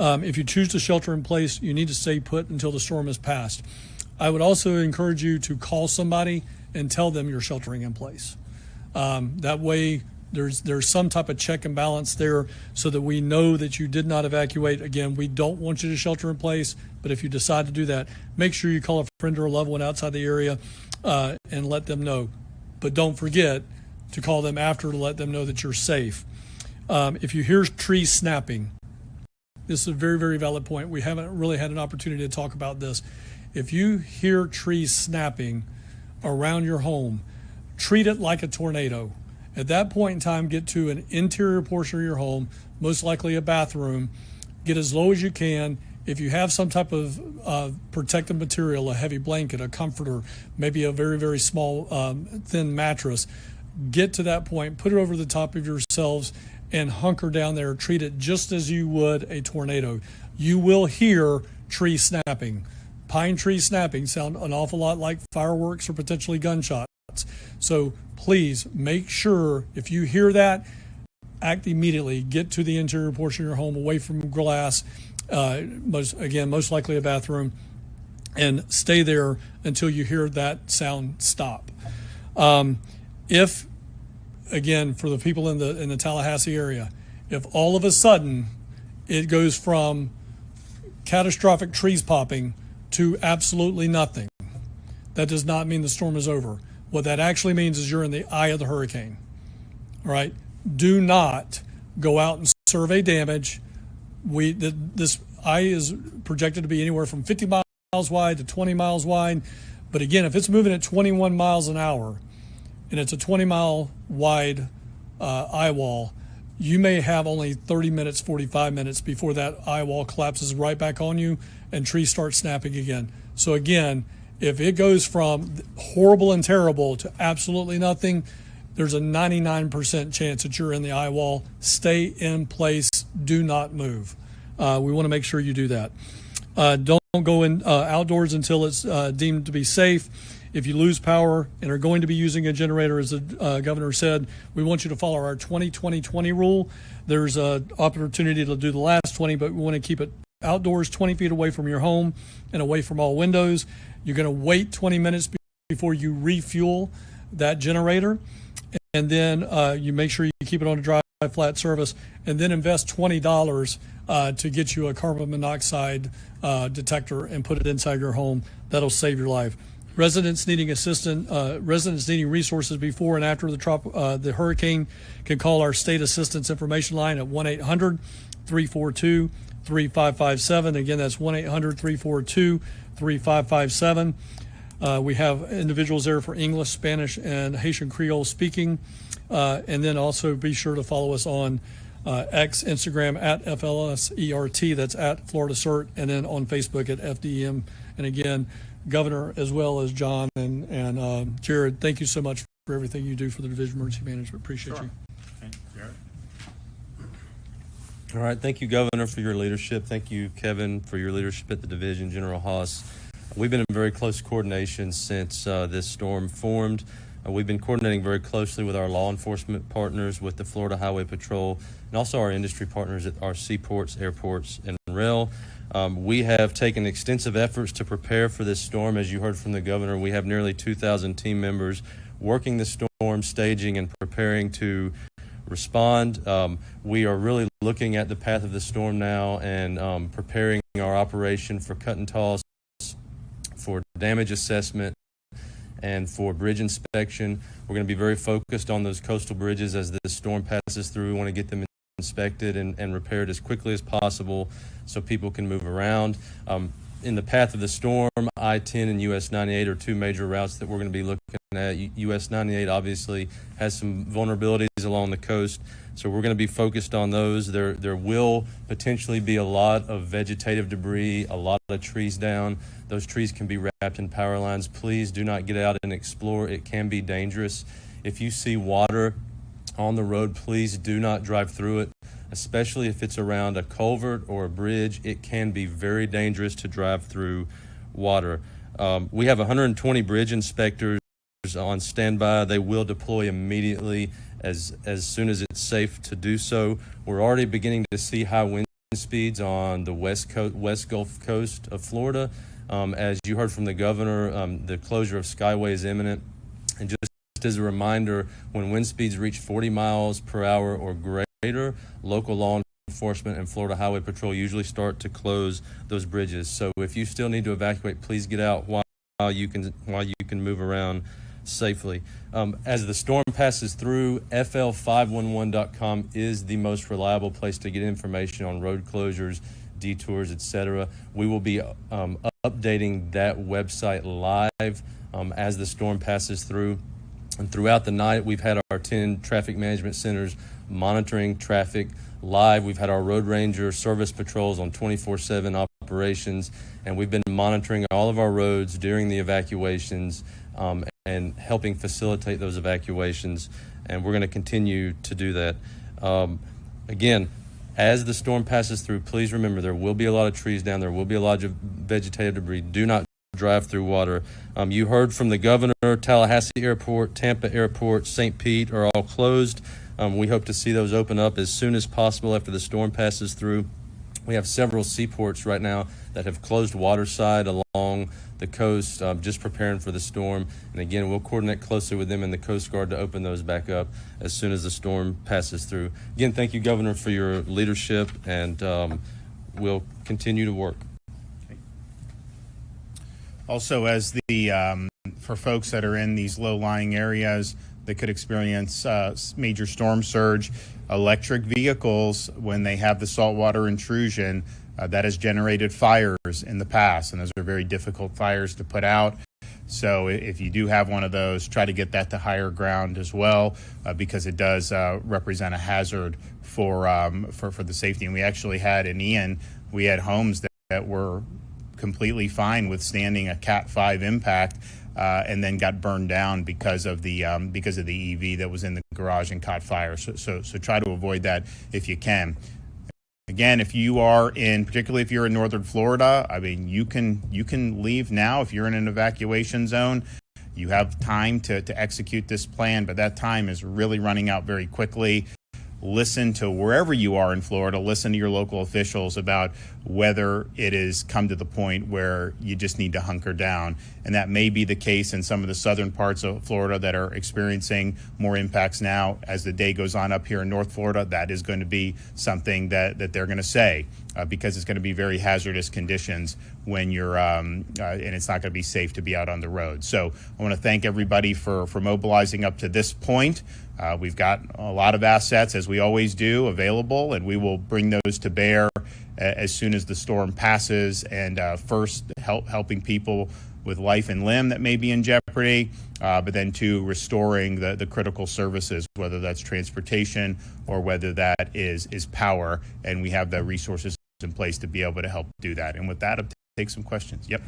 If you choose to shelter in place, you need to stay put until the storm has passed. I would also encourage you to call somebody and tell them you're sheltering in place. That way, there's some type of check and balance there so that we know that you did not evacuate. Again, we don't want you to shelter in place, but if you decide to do that, make sure you call a friend or a loved one outside the area and let them know. But don't forget to call them after to let them know that you're safe. If you hear trees snapping, this is a very, very valid point. We haven't really had an opportunity to talk about this. If you hear trees snapping around your home, treat it like a tornado. At that point in time, get to an interior portion of your home, most likely a bathroom, get as low as you can. If you have some type of protective material, a heavy blanket, a comforter, maybe a very, very small thin mattress, get to that point, put it over the top of yourselves and hunker down there. Treat it just as you would a tornado. You will hear tree snapping. Pine tree snapping sound an awful lot like fireworks or potentially gunshots. So please make sure if you hear that, act immediately. Get to the interior portion of your home, away from glass, most likely a bathroom, and stay there until you hear that sound stop. If, again, for the people in the Tallahassee area, if all of a sudden it goes from catastrophic trees popping to absolutely nothing, that does not mean the storm is over. What that actually means is you're in the eye of the hurricane. All right? Do not go out and survey damage. This eye is projected to be anywhere from 50 miles wide to 20 miles wide. But again, if it's moving at 21 miles an hour and it's a 20-mile wide eye wall, you may have only 30 minutes, 45 minutes before that eye wall collapses right back on you and trees start snapping again. So again, if it goes from horrible and terrible to absolutely nothing, there's a 99% chance that you're in the eye wall. Stay in place. Do not move. We want to make sure you do that. Don't go in outdoors until it's deemed to be safe. If you lose power and are going to be using a generator, as the governor said, we want you to follow our 20-20-20 rule. There's an opportunity to do the last 20, but we want to keep it outdoors, 20 feet away from your home and away from all windows. You're going to wait 20 minutes before you refuel that generator, and then you make sure you keep it on a dry flat surface, and then invest $20 to get you a carbon monoxide detector and put it inside your home. That'll save your life. Residents needing resources before and after the hurricane can call our state assistance information line at 1-800-342-3557. Again, that's 1-800-342-3557. We have individuals there for English, Spanish, and Haitian Creole speaking. And then also be sure to follow us on X, Instagram at FLSERT, that's at Florida CERT, and then on Facebook at FDM. And again, Governor, as well as John and Jared, thank you so much for everything you do for the Division of Emergency Management. Appreciate you. Okay, Jared. All right, thank you, Governor, for your leadership. Thank you, Kevin, for your leadership at the division, General Haas. We've been in very close coordination since this storm formed. We've been coordinating very closely with our law enforcement partners, with the Florida Highway Patrol, and also our industry partners at our seaports, airports, and rail. We have taken extensive efforts to prepare for this storm. As you heard from the governor, we have nearly 2,000 team members working the storm, staging, and preparing to respond. We are really looking at the path of the storm now and preparing our operation for cut and toss, for damage assessment, and for bridge inspection. We're going to be very focused on those coastal bridges as this storm passes through. We want to get them inspected and repaired as quickly as possible so people can move around. In the path of the storm, I-10 and US 98 are two major routes that we're going to be looking at. US 98 obviously has some vulnerabilities along the coast, so we're going to be focused on those. There will potentially be a lot of vegetative debris, a lot of trees down. Those trees can be wrapped in power lines. Please do not get out and explore. It can be dangerous. If you see water on the road, please do not drive through it, especially if it's around a culvert or a bridge. It can be very dangerous to drive through water. We have 120 bridge inspectors on standby. They will deploy immediately as soon as it's safe to do so. We're already beginning to see high wind speeds on the west Gulf Coast of Florida. As you heard from the governor, the closure of Skyway is imminent. And just as a reminder, when wind speeds reach 40 miles per hour or greater, local law enforcement and Florida Highway Patrol usually start to close those bridges. So if you still need to evacuate, please get out while you can move around safely. As the storm passes through, fl511.com is the most reliable place to get information on road closures, detours, etc. We will be updating that website live as the storm passes through. And throughout the night, we've had our 10 traffic management centers monitoring traffic live. We've had our road ranger service patrols on 24/7 operations, and we've been monitoring all of our roads during the evacuations and helping facilitate those evacuations, and we're going to continue to do that. Again, as the storm passes through, please remember there will be a lot of trees down, there will be a lot of vegetative debris. Do not drive through water. You heard from the governor. Tallahassee Airport, Tampa Airport, St. Pete are all closed. We hope to see those open up as soon as possible after the storm passes through. We have several seaports right now that have closed waterside along the coast, just preparing for the storm. And again, we'll coordinate closely with them and the Coast Guard to open those back up as soon as the storm passes through. Again, thank you, Governor, for your leadership, and we'll continue to work. Also, as for folks that are in these low-lying areas that could experience major storm surge, electric vehicles, when they have the saltwater intrusion, that has generated fires in the past, and those are very difficult fires to put out. So if you do have one of those, try to get that to higher ground as well, because it does represent a hazard for the safety. And we actually had in Ian, we had homes that were completely fine withstanding a Cat 5 impact, and then got burned down because of the EV that was in the garage and caught fire. So try to avoid that if you can. Again, if you are particularly if you're in northern Florida, I mean, you can leave now if you're in an evacuation zone. You have time to execute this plan, but that time is really running out very quickly. Listen to wherever you are in Florida, listen to your local officials about whether it has come to the point where you just need to hunker down. And that may be the case in some of the southern parts of Florida that are experiencing more impacts now. As the day goes on up here in North Florida, that is going to be something that they're going to say, because it's going to be very hazardous conditions when you're, and it's not going to be safe to be out on the road. So I want to thank everybody for mobilizing up to this point. We've got a lot of assets, as we always do, available, and we will bring those to bear as soon as the storm passes. And first, helping people with life and limb that may be in jeopardy, but then two, restoring the critical services, whether that's transportation or whether that is power. And we have the resources in place to be able to help do that. And with that, I'll take some questions. Yep.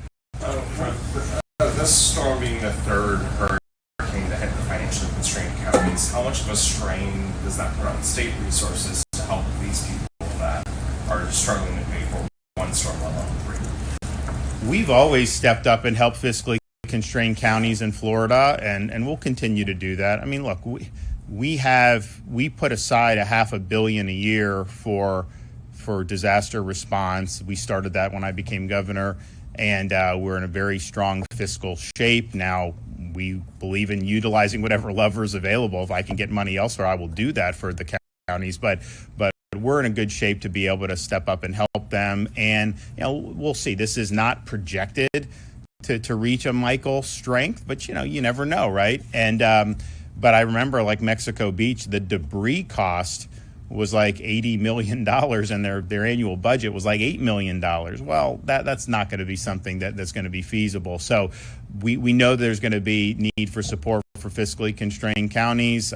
This storm being the third hurricane to hit the financially constrained counties, how much of a strain does that put on state resources to help these people that are struggling to pay for one storm, let alone three? We've always stepped up and helped fiscally constrained counties in Florida, and we'll continue to do that. I mean, look, we put aside $500 million a year for disaster response. We started that when I became governor, and we're in a very strong fiscal shape. Now, we believe in utilizing whatever levers available. If I can get money elsewhere, I will do that for the counties, but we're in a good shape to be able to step up and help them. And we'll see. This is not projected to reach a Michael strength, but you never know, right? And but I remember, like Mexico Beach, the debris cost was like $80 million, and their annual budget was like $8 million. Well, that's not going to be something that's going to be feasible. So we know there's going to be need for support for fiscally constrained counties.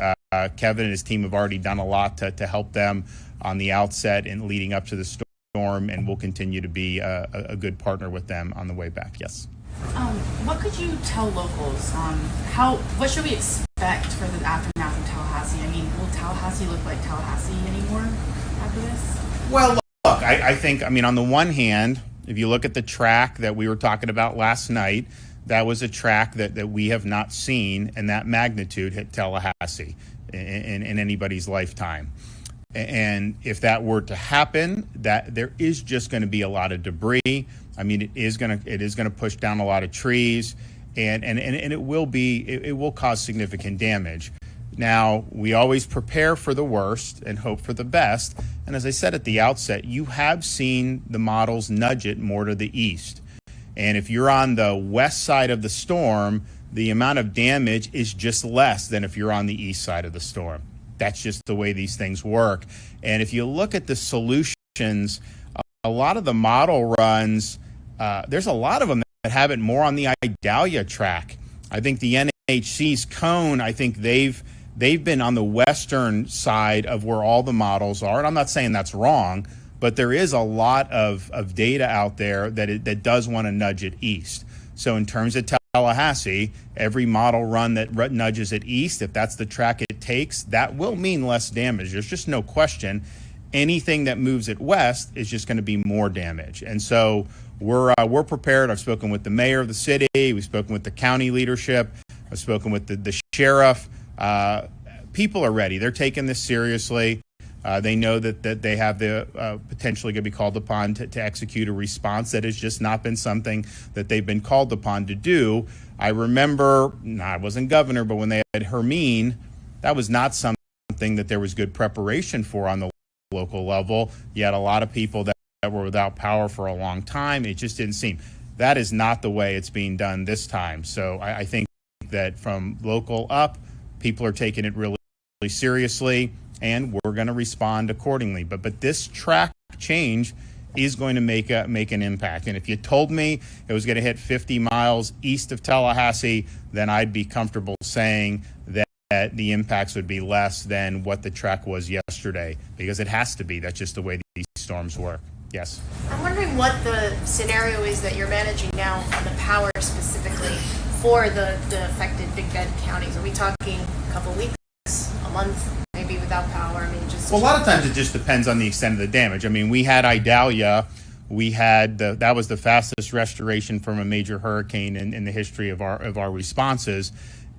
Kevin and his team have already done a lot to help them on the outset and leading up to the storm, and we'll continue to be a good partner with them on the way back. Yes. What could you tell locals on what should we expect for the aftermath of Tallahassee? I mean, will Tallahassee look like Tallahassee anymore after this? Well, look, I think, on the one hand, if you look at the track that we were talking about last night, that was a track that we have not seen in that magnitude hit Tallahassee in anybody's lifetime. And if that were to happen, that there is just going to be a lot of debris. I mean, it is going to push down a lot of trees, and it will cause significant damage. Now, we always prepare for the worst and hope for the best. And as I said at the outset, you have seen the models nudge it more to the east. And if you're on the west side of the storm, the amount of damage is just less than if you're on the east side of the storm. That's just the way these things work. And if you look at the solutions, a lot of the model runs, there's a lot of them that have it more on the Idalia track. I think the NHC's cone, I think they've been on the western side of where all the models are. And I'm not saying that's wrong, but there is a lot of data out there that does want to nudge it east. So in terms of Tallahassee, every model run that nudges it east, if that's the track it takes, that will mean less damage. There's just no question. Anything that moves it west is just going to be more damage. And so we're prepared. I've spoken with the mayor of the city. We've spoken with the county leadership. I've spoken with the sheriff. People are ready. They're taking this seriously. They know that they have the potentially going to be called upon to execute a response that has just not been something that they've been called upon to do. I remember, I wasn't governor, but when they had Hermine, that was not something that there was good preparation for on the local level. You had a lot of people that were without power for a long time. It just didn't seem. That is not the way it's being done this time. So I think that from local up, people are taking it really seriously, and we're going to respond accordingly. But this track change is going to make an impact. And if you told me it was going to hit 50 miles east of Tallahassee, then I'd be comfortable saying that the impacts would be less than what the track was yesterday, because it has to be. That's just the way these storms work. Yes. I'm wondering what the scenario is that you're managing now on the power specifically for the affected Big Bend counties. Are we talking a couple weeks, a month, maybe without power? I mean, just. Well, a lot of times it just depends on the extent of the damage. I mean, we had Idalia. We had that was the fastest restoration from a major hurricane in the history of our responses.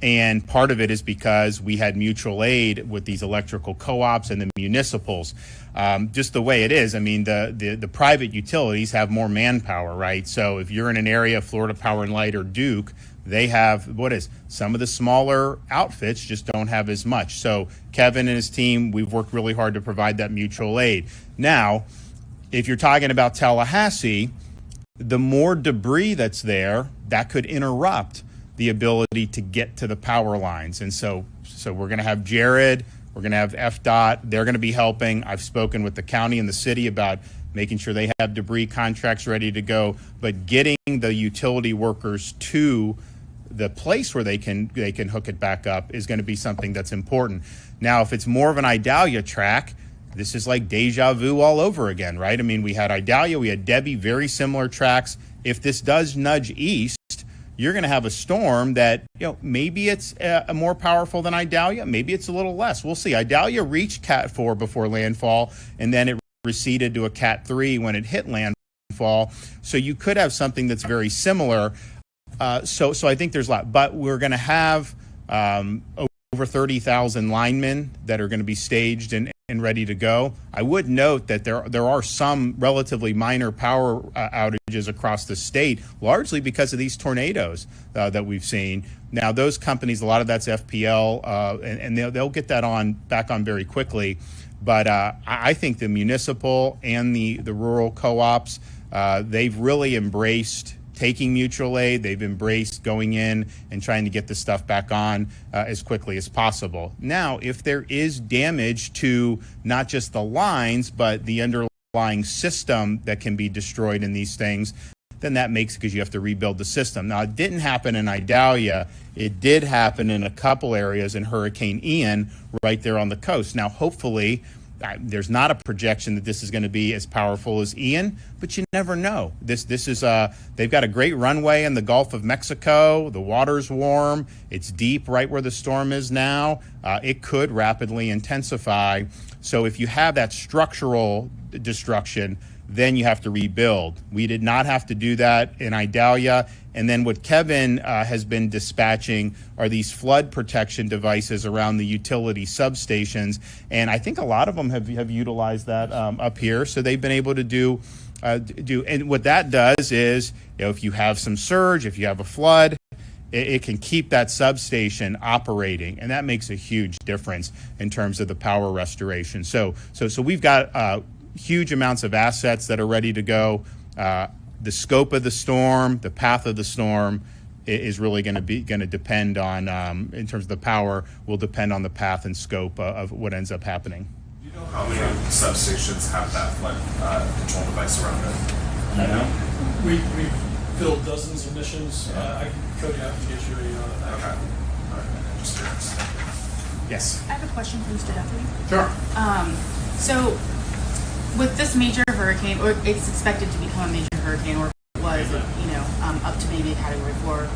And part of it is because we had mutual aid with these electrical co-ops and the municipals. Just the way it is. I mean, the private utilities have more manpower, right? So if you're in an area, Florida Power and Light or Duke, they have some of the smaller outfits just don't have as much. So Kevin and his team, we've worked really hard to provide that mutual aid. Now, if you're talking about Tallahassee, the more debris that's there, that could interrupt the ability to get to the power lines. And so we're going to have Jared, we're going to have FDOT, they're going to be helping. I've spoken with the county and the city about making sure they have debris contracts ready to go, but getting the utility workers to the place where they can hook it back up is going to be something that's important. Now, if it's more of an Idalia track, this is like deja vu all over again, right? I mean, we had Idalia, we had Debbie, very similar tracks. If this does nudge east, you're going to have a storm that, maybe it's more powerful than Idalia, maybe it's a little less. We'll see. Idalia reached Cat 4 before landfall, and then it receded to a Cat 3 when it hit landfall. So you could have something that's very similar. So I think there's a lot. But we're going to have over 30,000 linemen that are going to be staged and ready to go. I would note that there are some relatively minor power outages across the state, largely because of these tornadoes that we've seen. Now, those companies, a lot of that's FPL, and they'll get that back on very quickly. But I think the municipal and the rural co-ops, they've really embraced taking mutual aid. They've embraced going in and trying to get the stuff back on as quickly as possible. Now, if there is damage to not just the lines, but the underlying system that can be destroyed in these things, then that makes it because you have to rebuild the system. Now, it didn't happen in Idalia. It did happen in a couple areas in Hurricane Ian right there on the coast. Now, hopefully, there's not a projection that this is going to be as powerful as Ian, but you never know. This is they've got a great runway in the Gulf of Mexico. The water's warm. It's deep right where the storm is now. It could rapidly intensify. So if you have that structural destruction, then you have to rebuild. We did not have to do that in Idalia. And then what Kevin has been dispatching are these flood protection devices around the utility substations. And I think a lot of them have utilized that up here. So they've been able to do, and what that does is, if you have some surge, if you have a flood, it can keep that substation operating, and that makes a huge difference in terms of the power restoration. So we've got huge amounts of assets that are ready to go. The scope of the storm, the path of the storm, is really going to depend on, in terms of the power, will depend on the path and scope of what ends up happening. Do you know how many substations have that flood control device around it? You know, we filled dozens of missions. I can code you out and get you a. Okay. All right. Just curious. Yes. I have a question for Mr. Duffy. Sure. So, with this major hurricane, or it's expected to become a major hurricane, or it was, up to maybe a Category 4,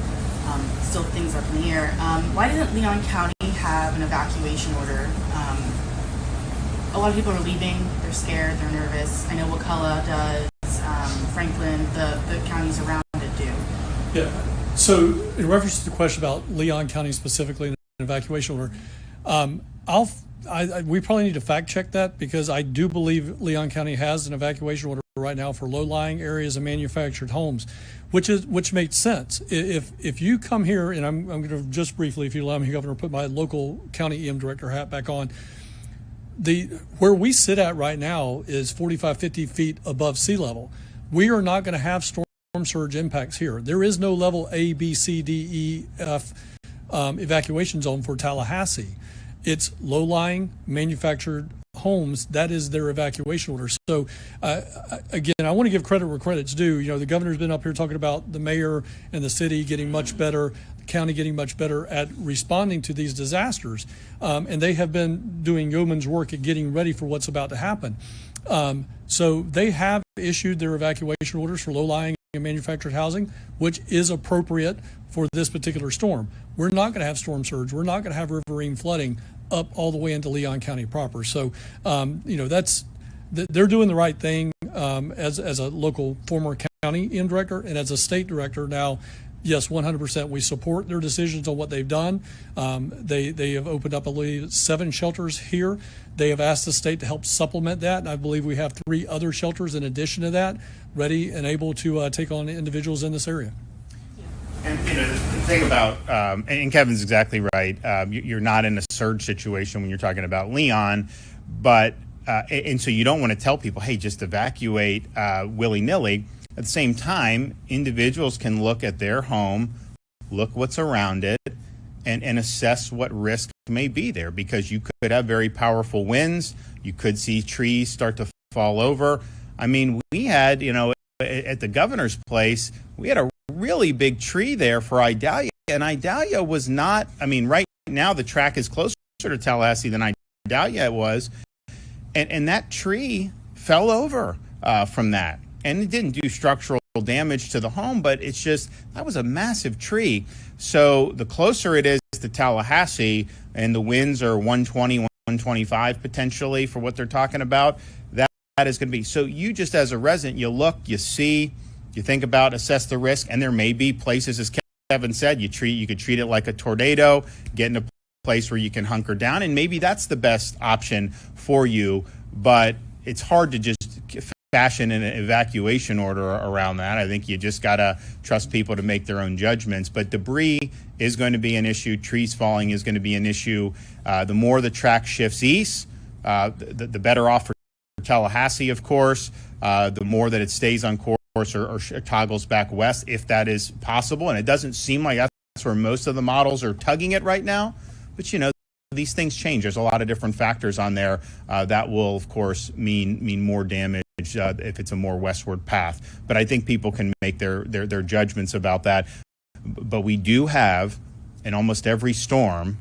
still things up in the air. Why didn't Leon County have an evacuation order? A lot of people are leaving. They're scared. They're nervous. I know Wakulla does. Franklin, the counties around it do. Yeah. So, in reference to the question about Leon County specifically and an evacuation order, we probably need to fact check that, because I do believe Leon County has an evacuation order right now for low-lying areas and manufactured homes, which makes sense. If you come here, and I'm going to just briefly, if you allow me, Governor, put my local county EM director hat back on. Where we sit at right now is 45, 50 feet above sea level. We are not going to have storm surge impacts here. There is no level A, B, C, D, E, F evacuation zone for Tallahassee. It's low-lying manufactured homes. That is their evacuation order. So again, I want to give credit where credit's due. The governor's been up here talking about the mayor and the city getting much better, the county getting much better at responding to these disasters. And they have been doing yeoman's work at getting ready for what's about to happen. So they have issued their evacuation orders for low-lying and manufactured housing, which is appropriate for this particular storm. We're not going to have storm surge. We're not going to have riverine flooding up all the way into Leon County proper. So, they're doing the right thing as a local former county EM director, and as a state director now. Yes, 100%. We support their decisions on what they've done. They have opened up, I believe, 7 shelters here. They have asked the state to help supplement that, and I believe we have 3 other shelters in addition to that, ready and able to take on individuals in this area. And the thing about, and Kevin's exactly right, you're not in a surge situation when you're talking about Leon, but, and so you don't want to tell people, hey, just evacuate willy-nilly. At the same time, individuals can look at their home, look what's around it, and assess what risk may be there, because you could have very powerful winds. You could see trees start to fall over. I mean, we had, at the governor's place, we had a really big tree there for Idalia, and Idalia was not, right now the track is closer to Tallahassee than Idalia was, and that tree fell over from that. And it didn't do structural damage to the home, but it's just, that was a massive tree. So the closer it is to Tallahassee, and the winds are 120, 125 potentially for what they're talking about, that is going to be. So you just as a resident, you look, you see, you think about, assess the risk, and there may be places, as Kevin said, you could treat it like a tornado, get in a place where you can hunker down, and maybe that's the best option for you. But it's hard to just fashion an evacuation order around that. I think you just got to trust people to make their own judgments. But debris is going to be an issue. Trees falling is going to be an issue. The more the track shifts east, the better off for Tallahassee, of course. The more that it stays on course or toggles back west, if that is possible. And it doesn't seem like that's where most of the models are tugging it right now. But, these things change. There's a lot of different factors on there that will, of course, mean more damage if it's a more westward path. But I think people can make their judgments about that. But we do have, in almost every storm,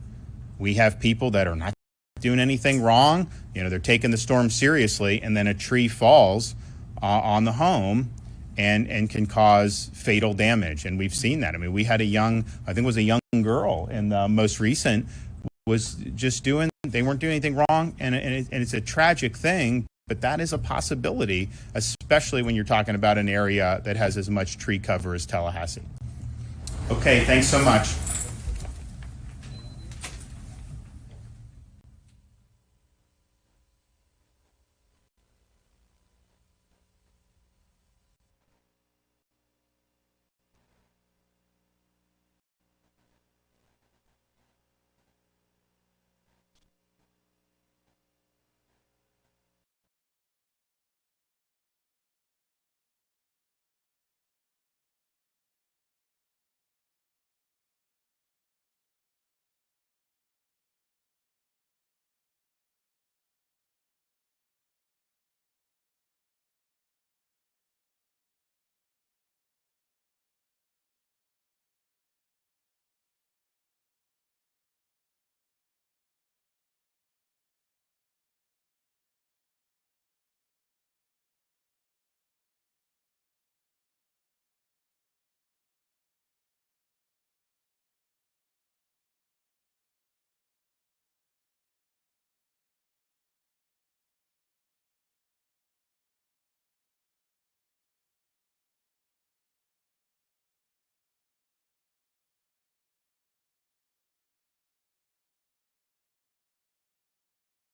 we have people that are not doing anything wrong. They're taking the storm seriously, and then a tree falls on the home and can cause fatal damage. And we've seen that. We had I think it was a young girl in the most recent, was just they weren't doing anything wrong, and it's a tragic thing, but that is a possibility, especially when you're talking about an area that has as much tree cover as Tallahassee. Okay, thanks so much.